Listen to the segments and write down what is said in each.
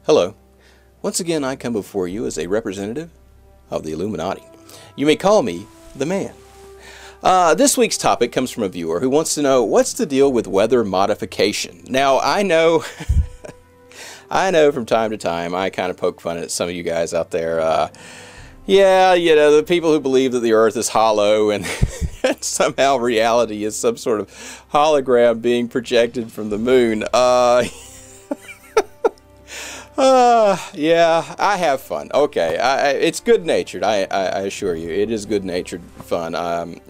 Hello. Once again, I come before you as a representative of the Illuminati. You may call me the Man. This week's topic comes from a viewer who wants to know what's the deal with weather modification. Now, I know, I know from time to time I kind of poke fun at some of you guys out there. Yeah, you know, the people who believe that the Earth is hollow and somehow reality is some sort of hologram being projected from the moon. Yeah, I have fun. Okay, it's good-natured. I assure you, it is good-natured fun.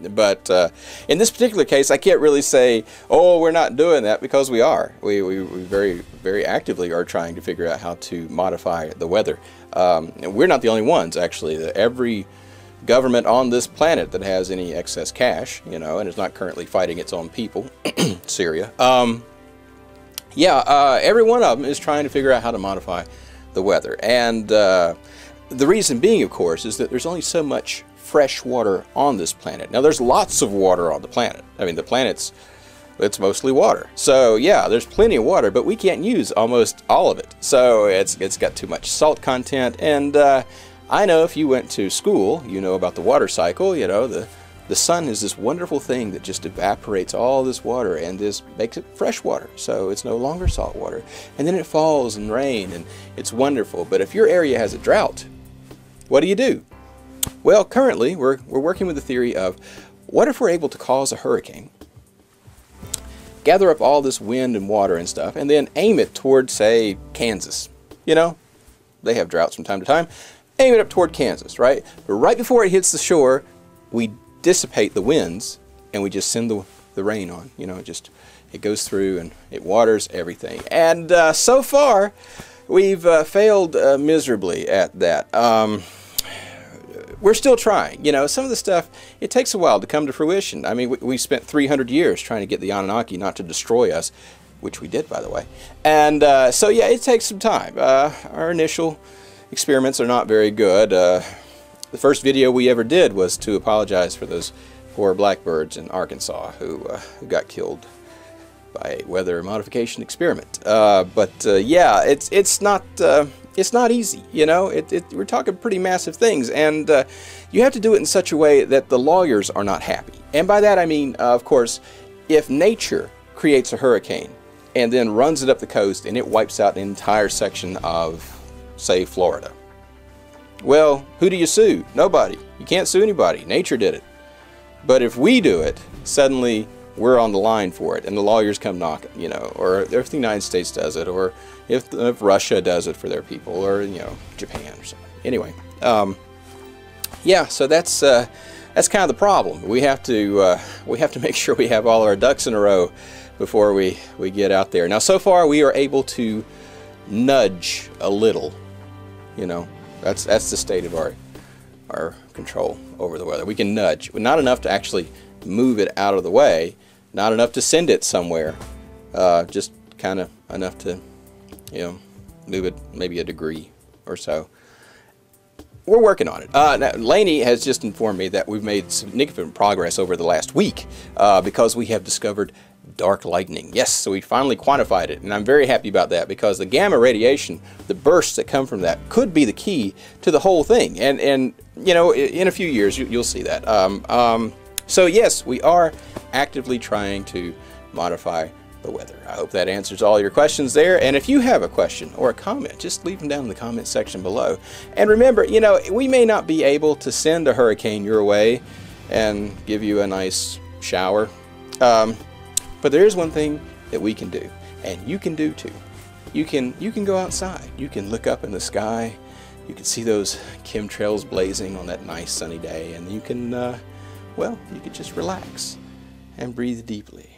But in this particular case, I can't really say, oh, we're not doing that, because we are. We very, very actively are trying to figure out how to modify the weather. And we're not the only ones, actually. Every government on this planet that has any excess cash, you know, and is not currently fighting its own people, Syria. Yeah, every one of them is trying to figure out how to modify the weather. And the reason being, of course, is that there's only so much fresh water on this planet. Now, there's lots of water on the planet. I mean, the planet's, it's mostly water. So, yeah, there's plenty of water, but we can't use almost all of it. So, it's got too much salt content. And I know if you went to school, you know about the water cycle. You know, the sun is this wonderful thing that just evaporates all this water and this makes it fresh water, so it's no longer salt water. And then it falls and rain, and it's wonderful. But if your area has a drought, what do? Well, currently we're working with the theory of, what if we're able to cause a hurricane, gather up all this wind and water and stuff, and then aim it toward, say, Kansas. You know, they have droughts from time to time. Aim it up toward Kansas, right? But right before it hits the shore, we dissipate the winds and we just send the rain on. You know, it goes through and it waters everything. And so far we've failed miserably at that. We're still trying. You know, some of the stuff, it takes a while to come to fruition. I mean, we spent 300 years trying to get the Anunnaki not to destroy us, which we did, by the way. And so yeah, it takes some time. Our initial experiments are not very good. The first video we ever did was to apologize for those poor blackbirds in Arkansas who got killed by a weather modification experiment. Yeah, it's not easy. You know, we're talking pretty massive things, and you have to do it in such a way that the lawyers are not happy. And by that I mean, of course, if nature creates a hurricane and then runs it up the coast and it wipes out an entire section of, say, Florida. Well, who do you sue? Nobody. You can't sue anybody. Nature did it. But if we do it, suddenly we're on the line for it, and the lawyers come knocking, you know, or if the United States does it, or if Russia does it for their people, or, you know, Japan or something. Anyway, yeah, so that's kind of the problem. We have to make sure we have all our ducks in a row before we get out there. Now, so far we are able to nudge a little, you know. That's the state of our control over the weather. We can nudge, but not enough to actually move it out of the way, not enough to send it somewhere, just kind of enough to, you know, move it maybe a degree or so. We're working on it. Now, Lainey has just informed me that we've made significant progress over the last week because we have discovered dark lightning. Yes, so we finally quantified it, and I'm very happy about that, because the gamma radiation, the bursts that come from that, could be the key to the whole thing. And you know, in a few years you'll see that. So yes, we are actively trying to modify the weather. I hope that answers all your questions there. And if you have a question or a comment, just leave them down in the comment section below. And remember, you know, we may not be able to send a hurricane your way and give you a nice shower. But there is one thing that we can do, and you can do too. You can go outside. You can look up in the sky. You can see those chemtrails blazing on that nice sunny day, and you can, well, you can just relax and breathe deeply.